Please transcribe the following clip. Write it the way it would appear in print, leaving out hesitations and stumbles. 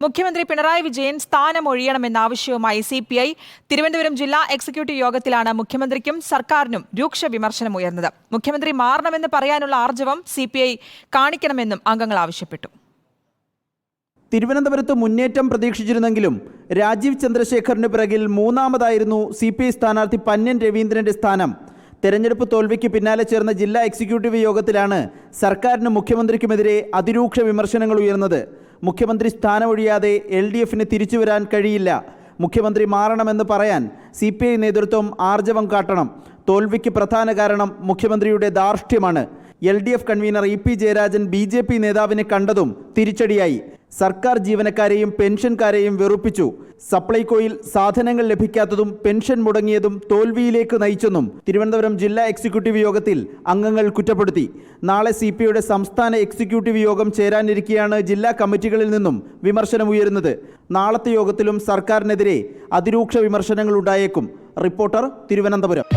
മുഖ്യമന്ത്രി പിണറായി വിജയൻ സ്ഥാനമൊഴിയണമെന്ന ആവശ്യവുമായി CPI തിരുവനന്തപുരം ജില്ലാ എക്സിക്യൂട്ടീവ് യോഗത്തിലാണ് മുഖ്യമന്ത്രിക്കും സർക്കാരിനും രൂക്ഷ വിമർശനമുയർന്നത്. മുഖ്യമന്ത്രി മാറണമെന്ന് പറയാനുള്ള ആർജവം CPI കാണിക്കണമെന്നും അംഗങ്ങൾ ആവശ്യപ്പെട്ടു. തിരുവനന്തപുരത്ത് മുന്നേറ്റം പ്രതീക്ഷിച്ചിരുന്നെങ്കിലും രാജീവ് ചന്ദ്രശേഖറിന് പിറകിൽ മൂന്നാമതായിരുന്നു CPI സ്ഥാനാർത്ഥി പന്ന്യൻ രവീന്ദ്രന്റെ സ്ഥാനം. തെരഞ്ഞെടുപ്പ് തോൽവിക്ക് പിന്നാലെ ചേർന്ന ജില്ലാ എക്സിക്യൂട്ടീവ് യോഗത്തിലാണ് സർക്കാരിനും മുഖ്യമന്ത്രിക്കുമെതിരെ അതിരൂക്ഷ വിമർശനങ്ങൾ ഉയർന്നത്. മുഖ്യമന്ത്രി സ്ഥാനമൊഴിയാതെ LDFന് തിരിച്ചുവരാൻ കഴിയില്ല. മുഖ്യമന്ത്രി മാറണമെന്ന് പറയാൻ CPI നേതൃത്വം ആർജവം കാട്ടണം. തോൽവിക്ക് പ്രധാന കാരണം മുഖ്യമന്ത്രിയുടെ ധാർഷ്ട്യമാണ്. LDF convener EP Jayarajan BJP നേതാവിനെ കണ്ടതും തിരിച്ചടിയായി. സർക്കാർ ജീവനക്കാരെയും പെൻഷൻകാരെയും വെറുപ്പിച്ചു. സപ്ലൈകോയിൽ സാധനങ്ങൾ ലഭിക്കാത്തതും പെൻഷൻ മുടങ്ങിയതും തോൽവിയിലേക്ക് നയിച്ചെന്നും തിരുവനന്തപുരം ജില്ലാ എക്സിക്യൂട്ടീവ് യോഗത്തിൽ അംഗങ്ങൾ കുറ്റപ്പെടുത്തി. നാളെ CPIയുടെ സംസ്ഥാന എക്സിക്യൂട്ടീവ് യോഗം ചേരാനിരിക്കെയാണ് ജില്ലാ കമ്മിറ്റികളിൽ നിന്നും വിമർശനമുയരുന്നത്. നാളത്തെ യോഗത്തിലും സർക്കാരിനെതിരെ അതിരൂക്ഷ വിമർശനങ്ങൾ ഉണ്ടായേക്കും. റിപ്പോർട്ടർ, തിരുവനന്തപുരം.